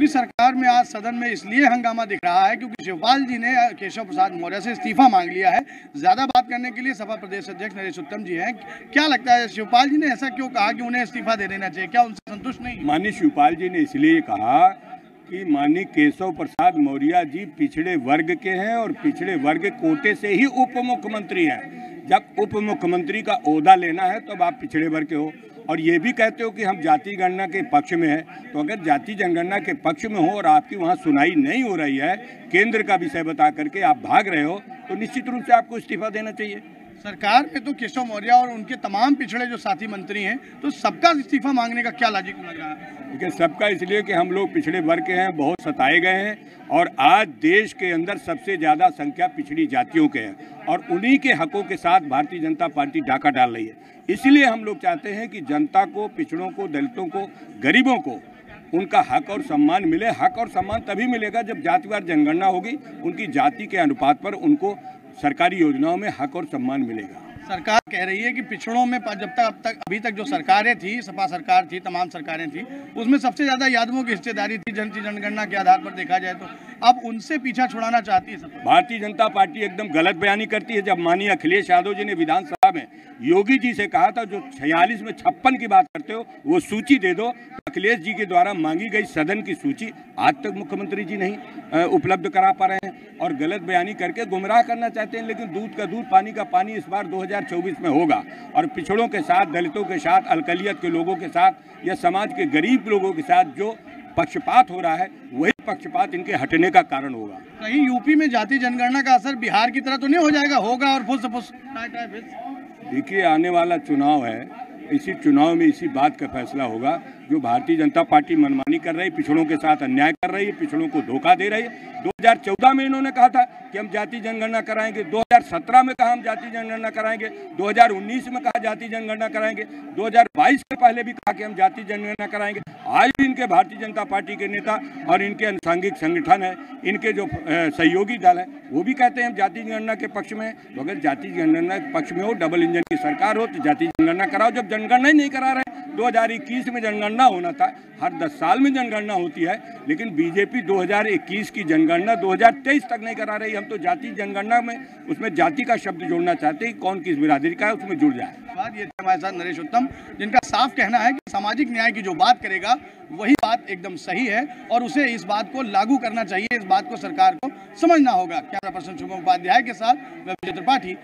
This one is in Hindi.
योगी सरकार में आज सदन में इसलिए हंगामा दिख रहा है क्योंकि शिवपाल जी ने केशव प्रसाद मौर्य से इस्तीफा मांग लिया है। ज्यादा बात करने के लिए सपा प्रदेश अध्यक्ष नरेश उत्तम जी हैं। क्या लगता है शिवपाल जी ने ऐसा क्यों कहा कि उन्हें इस्तीफा दे देना चाहिए? क्या उनसे संतुष्ट नहीं? माननीय शिवपाल जी ने इसलिए कहा कि माननीय केशव प्रसाद मौर्य जी पिछड़े वर्ग के हैं और पिछड़े वर्ग कोटे से ही उप मुख्यमंत्री हैं। जब उप मुख्यमंत्री का ओहदा लेना है तो आप पिछड़े वर्ग के हो। और ये भी कहते हो कि हम जाति गणना के पक्ष में हैं। तो अगर जाति जनगणना के पक्ष में हो और आपकी वहाँ सुनाई नहीं हो रही है, केंद्र का विषय बता करके आप भाग रहे हो, तो निश्चित रूप से आपको इस्तीफा देना चाहिए। सरकार में तो केशव मौर्य और उनके तमाम पिछड़े जो साथी मंत्री हैं, तो सबका इस्तीफा मांगने का क्या लॉजिक लग रहा है? देखिए, सबका इसलिए कि हम लोग पिछड़े वर्ग के हैं, बहुत सताए गए हैं और आज देश के अंदर सबसे ज़्यादा संख्या पिछड़ी जातियों के हैं और उन्हीं के हकों के साथ भारतीय जनता पार्टी डाका डाल रही है। इसलिए हम लोग चाहते हैं कि जनता को, पिछड़ों को, दलितों को, गरीबों को उनका हक और सम्मान मिले। हक और सम्मान तभी मिलेगा जब जातिवार जनगणना होगी, उनकी जाति के अनुपात पर उनको सरकारी योजनाओं में हक और सम्मान मिलेगा। सरकार कह रही है कि पिछड़ों में जब तक अभी तक जो सरकारें थी, सपा सरकार थी, तमाम सरकारें थी, उसमें सबसे ज्यादा यादवों की हिस्सेदारी थी जनगणना के आधार पर देखा जाए तो। अब उनसे पीछा छुड़ाना चाहती है सपा। भारतीय जनता पार्टी एकदम गलत बयानी करती है। जब माननीय अखिलेश यादव जी ने विधानसभा में योगी जी से कहा था जो 46 में 56 की बात करते हो वो सूची दे दो, अखिलेश जी के द्वारा मांगी गई सदन की सूची आज तक मुख्यमंत्री जी नहीं उपलब्ध करा पा रहे हैं और गलत बयानी करके गुमराह करना चाहते हैं। लेकिन दूध का दूध, पानी का पानी इस बार 2024 में होगा और पिछड़ों के साथ, दलितों के साथ, अल्कलियत के लोगों के साथ या समाज के गरीब लोगों के साथ जो पक्षपात हो रहा है, वही पक्षपात इनके हटने का कारण होगा। कहीं यूपी में जाति जनगणना का असर बिहार की तरह तो नहीं हो जाएगा? होगा और फुस। देखिए, आने वाला चुनाव है, इसी चुनाव में इसी बात का फैसला होगा। जो भारतीय जनता पार्टी मनमानी कर रही है, पिछड़ों के साथ अन्याय कर रही है, पिछड़ों को धोखा दे रही है। 2014 में इन्होंने कहा था कि हम जाति जनगणना कराएंगे, 2017 में कहा हम जाति जनगणना कराएंगे, 2019 में कहा जाति जनगणना कराएंगे, 2022 से पहले भी कहा कि हम जाति जनगणना कराएंगे। आज भी इनके भारतीय जनता पार्टी के नेता और इनके अनुषंगिक संगठन है, इनके जो सहयोगी दल है, वो भी कहते हैं हम जाति जनगणना के पक्ष में। तो अगर जाति जनगणना के पक्ष में हो, डबल इंजन की सरकार हो, तो जाति जनगणना कराओ। जब जनगणना ही नहीं करा रहे, 2021 में जनगणना होना था, हर 10 साल में जनगणना होती है, लेकिन बीजेपी 2021 की जनगणना 2023 तक नहीं करा रही। हम तो जाति जनगणना में उसमें जाति का शब्द जोड़ना चाहते हैं, कौन किस बिरादरी का है उसमें जुड़ जाए। ये हमारे साथ नरेश उत्तम, जिनका साफ कहना है कि सामाजिक न्याय की जो बात करेगा वही बात एकदम सही है और उसे इस बात को लागू करना चाहिए, इस बात को सरकार को समझना होगा। कैमरा पर्सन शुभम उपाध्याय के साथ मैं विजय त्रिपाठी।